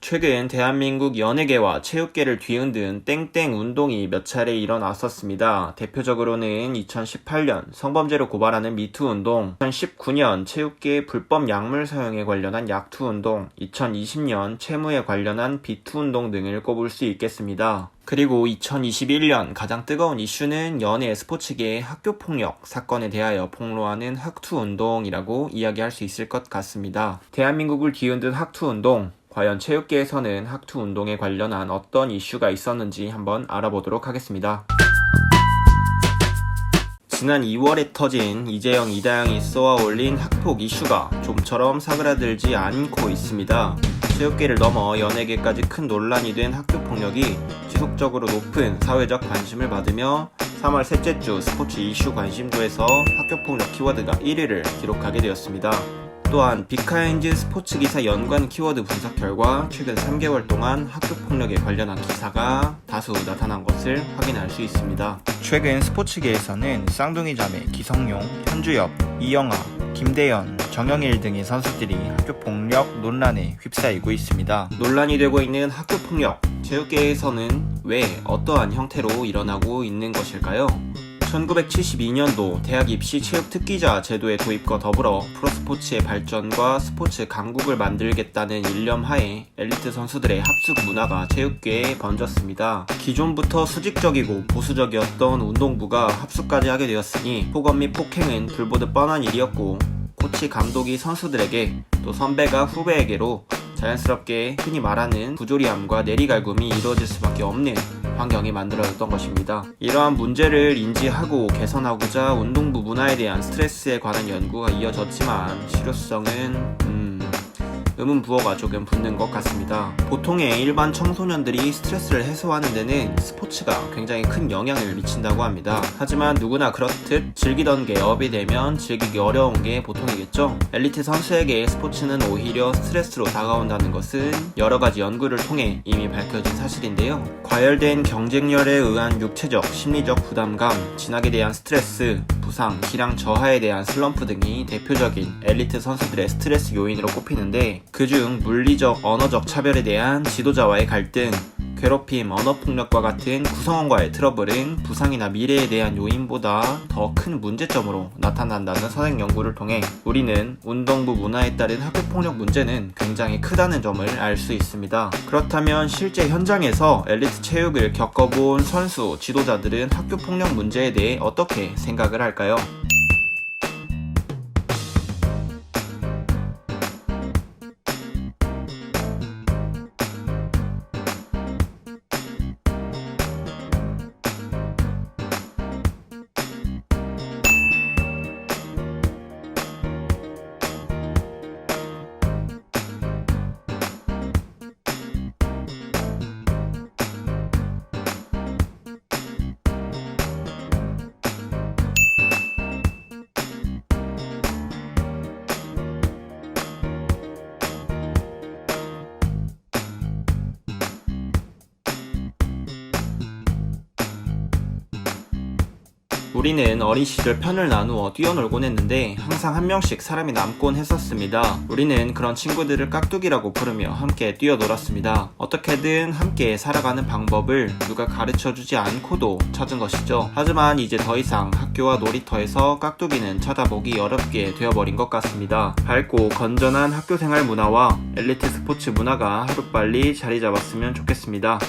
최근 대한민국 연예계와 체육계를 뒤흔든 땡땡 운동이 몇 차례 일어났었습니다. 대표적으로는 2018년 성범죄로 고발하는 미투 운동, 2019년 체육계 불법 약물 사용에 관련한 약투 운동, 2020년 채무에 관련한 비투 운동 등을 꼽을 수 있겠습니다. 그리고 2021년 가장 뜨거운 이슈는 연예 스포츠계의 학교폭력 사건에 대하여 폭로하는 학투 운동이라고 이야기할 수 있을 것 같습니다. 대한민국을 뒤흔든 학투 운동, 과연 체육계에서는 학투 운동에 관련한 어떤 이슈가 있었는지 한번 알아보도록 하겠습니다. 지난 2월에 터진 이재영, 이다영이 쏘아올린 학폭 이슈가 좀처럼 사그라들지 않고 있습니다. 체육계를 넘어 연예계까지 큰 논란이 된 학교폭력이 지속적으로 높은 사회적 관심을 받으며 3월 셋째 주 스포츠 이슈 관심도에서 학교폭력 키워드가 1위를 기록하게 되었습니다. 또한 빅카인즈 스포츠 기사 연관 키워드 분석 결과 최근 3개월 동안 학교폭력에 관련한 기사가 다수 나타난 것을 확인할 수 있습니다. 최근 스포츠계에서는 쌍둥이 자매 기성용, 현주엽, 이영하, 김대현, 정영일 등의 선수들이 학교폭력 논란에 휩싸이고 있습니다. 논란이 되고 있는 학교폭력, 체육계에서는 왜 어떠한 형태로 일어나고 있는 것일까요? 1972년도 대학 입시 체육 특기자 제도의 도입과 더불어 프로스포츠의 발전과 스포츠 강국을 만들겠다는 일념 하에 엘리트 선수들의 합숙 문화가 체육계에 번졌습니다. 기존부터 수직적이고 보수적이었던 운동부가 합숙까지 하게 되었으니 폭언 및 폭행은 불보듯 뻔한 일이었고, 코치 감독이 선수들에게 또 선배가 후배에게로 자연스럽게 흔히 말하는 부조리함과 내리갈굼이 이루어질 수밖에 없는 환경이 만들어졌던 것입니다. 이러한 문제를 인지하고 개선하고자 운동부 문화에 대한 스트레스에 관한 연구가 이어졌지만 실효성은 의문부호가 조금 붙는 것 같습니다. 보통의 일반 청소년들이 스트레스를 해소하는 데는 스포츠가 굉장히 큰 영향을 미친다고 합니다. 하지만 누구나 그렇듯 즐기던 게 업이 되면 즐기기 어려운 게 보통이겠죠. 엘리트 선수에게 스포츠는 오히려 스트레스로 다가온다는 것은 여러가지 연구를 통해 이미 밝혀진 사실인데요. 과열된 경쟁열에 의한 육체적, 심리적 부담감, 진학에 대한 스트레스, 부상, 기량 저하에 대한 슬럼프 등이 대표적인 엘리트 선수들의 스트레스 요인으로 꼽히는데, 그중 물리적, 언어적 차별에 대한 지도자와의 갈등, 괴롭힘, 언어폭력과 같은 구성원과의 트러블은 부상이나 미래에 대한 요인보다 더 큰 문제점으로 나타난다는 선행 연구를 통해 우리는 운동부 문화에 따른 학교폭력 문제는 굉장히 크다는 점을 알 수 있습니다. 그렇다면 실제 현장에서 엘리트 체육을 겪어본 선수, 지도자들은 학교폭력 문제에 대해 어떻게 생각을 할까요? 우리는 어린 시절 편을 나누어 뛰어놀곤 했는데 항상 한 명씩 사람이 남곤 했었습니다. 우리는 그런 친구들을 깍두기라고 부르며 함께 뛰어놀았습니다. 어떻게든 함께 살아가는 방법을 누가 가르쳐주지 않고도 찾은 것이죠. 하지만 이제 더 이상 학교와 놀이터에서 깍두기는 찾아보기 어렵게 되어버린 것 같습니다. 밝고 건전한 학교생활 문화와 엘리트 스포츠 문화가 하루빨리 자리 잡았으면 좋겠습니다.